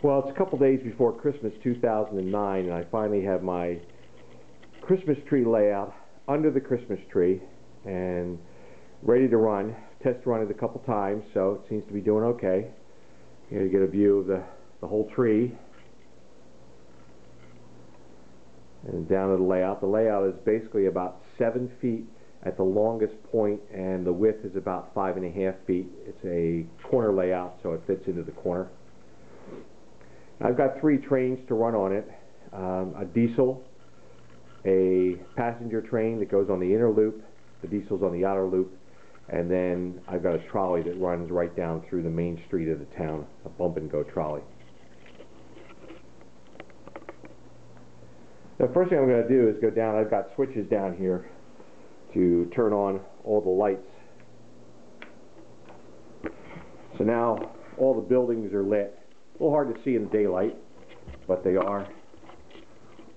Well, it's a couple days before Christmas 2009, and I finally have my Christmas tree layout under the Christmas tree and ready to run. Test run it a couple times, so it seems to be doing okay. Here you get a view of the whole tree. And down to the layout. The layout is basically about 7 feet at the longest point, and the width is about 5.5 feet. It's a corner layout, so it fits into the corner. I've got 3 trains to run on it. A diesel, a passenger train that goes on the inner loop, the diesel's on the outer loop, and then I've got a trolley that runs right down through the main street of the town, a bump and go trolley. The first thing I'm going to do is go down. I've got switches down here to turn on all the lights. So now all the buildings are lit. A little hard to see in the daylight, but they are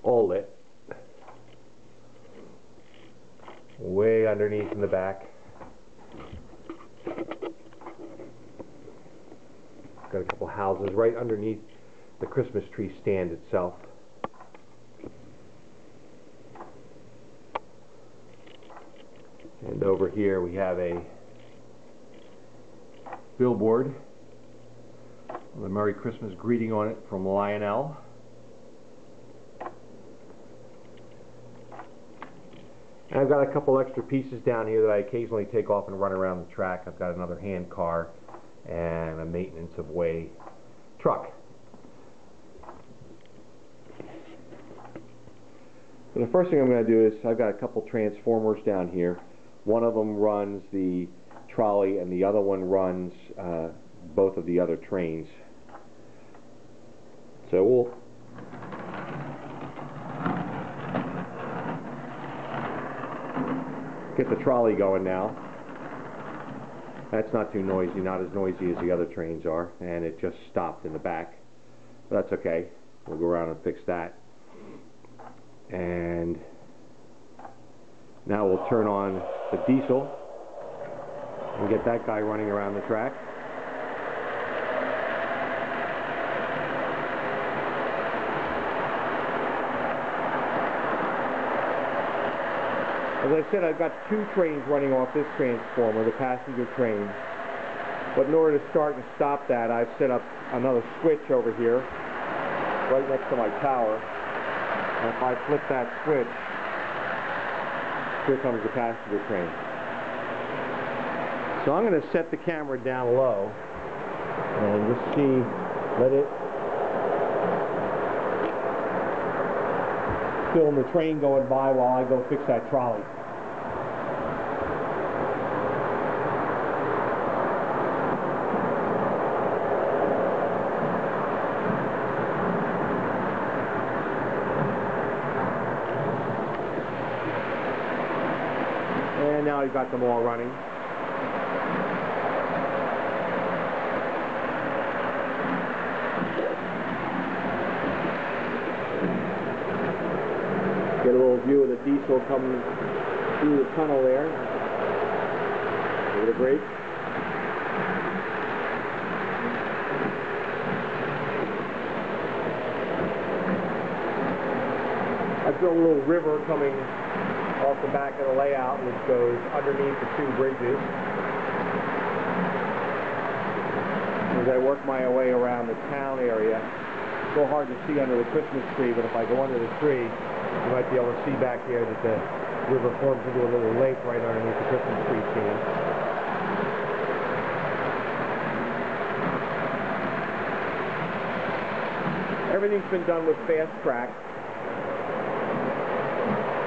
all lit. Way underneath in the back. Got a couple houses right underneath the Christmas tree stand itself. And over here we have a billboard with a Merry Christmas greeting on it from Lionel. And I've got a couple extra pieces down here that I occasionally take off and run around the track. I've got another hand car and a maintenance of way truck. So the first thing I'm going to do is I've got a couple transformers down here. One of them runs the trolley and the other one runs both of the other trains. So we'll get the trolley going now. That's not too noisy, not as noisy as the other trains are, and it just stopped in the back. But that's okay. We'll go around and fix that. And now we'll turn on the diesel and get that guy running around the track. As I said, I've got 2 trains running off this transformer, the passenger train. But in order to start and stop that, I've set up another switch over here, right next to my tower. And if I flip that switch, here comes the passenger train. So I'm going to set the camera down low and just see, let it film the train going by while I go fix that trolley. And now I've got them all running. Get a little view of the diesel coming through the tunnel there. Give it a break. I've built a little river coming off the back of the layout, which goes underneath the 2 bridges. As I work my way around the town area, it's a little hard to see under the Christmas tree, but if I go under the tree, you might be able to see back here that the river forms into a little lake right underneath the Christmas tree scene. Everything's been done with fast track.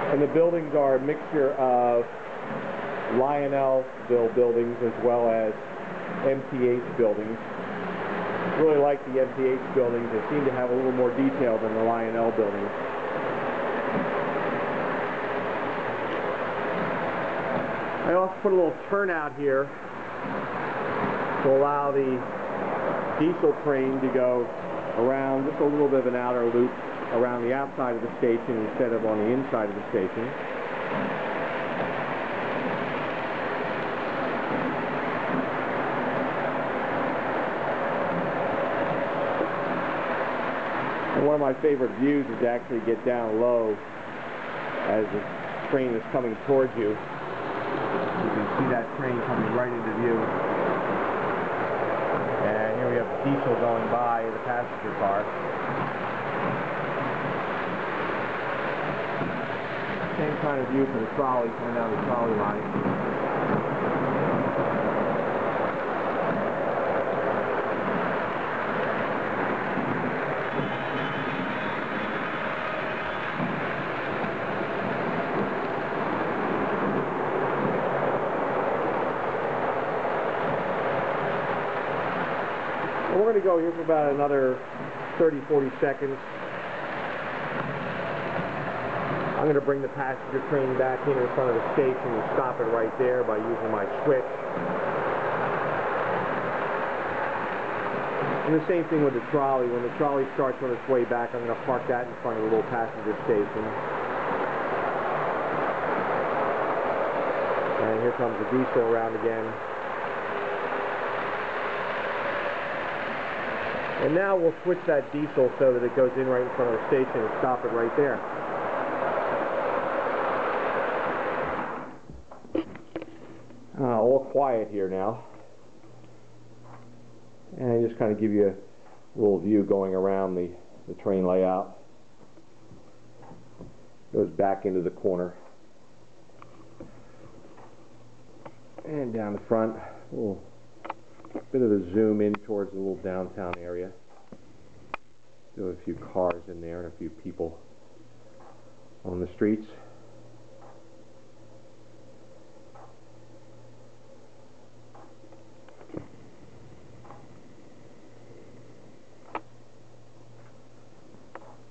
And the buildings are a mixture of Lionelville buildings as well as MTH buildings. I really like the MTH buildings. They seem to have a little more detail than the Lionel buildings. I also put a little turnout here to allow the diesel train to go around just a little bit of an outer loop around the outside of the station instead of on the inside of the station. And one of my favorite views is to actually get down low as the train is coming towards you. You can see that train coming right into view. And here we have diesel going by the passenger car. Same kind of view for the trolley coming down the trolley line. We're going to go here for about another 30-40 seconds. I'm going to bring the passenger train back in front of the station and stop it right there by using my switch. And the same thing with the trolley. When the trolley starts on its way back, I'm going to park that in front of the little passenger station. And here comes the diesel around again. And now we'll switch that diesel so that it goes in right in front of the station and stop it right there. All quiet here now. And I just kind of give you a little view going around the train layout. Goes back into the corner. And down the front, a little bit of a zoom in towards the little downtown area. Still a few cars in there and a few people on the streets.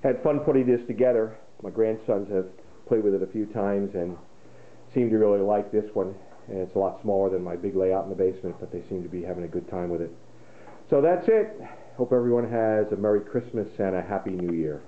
Had fun putting this together. My grandsons have played with it a few times and seem to really like this one. And it's a lot smaller than my big layout in the basement, but they seem to be having a good time with it. So that's it. Hope everyone has a Merry Christmas and a Happy New Year.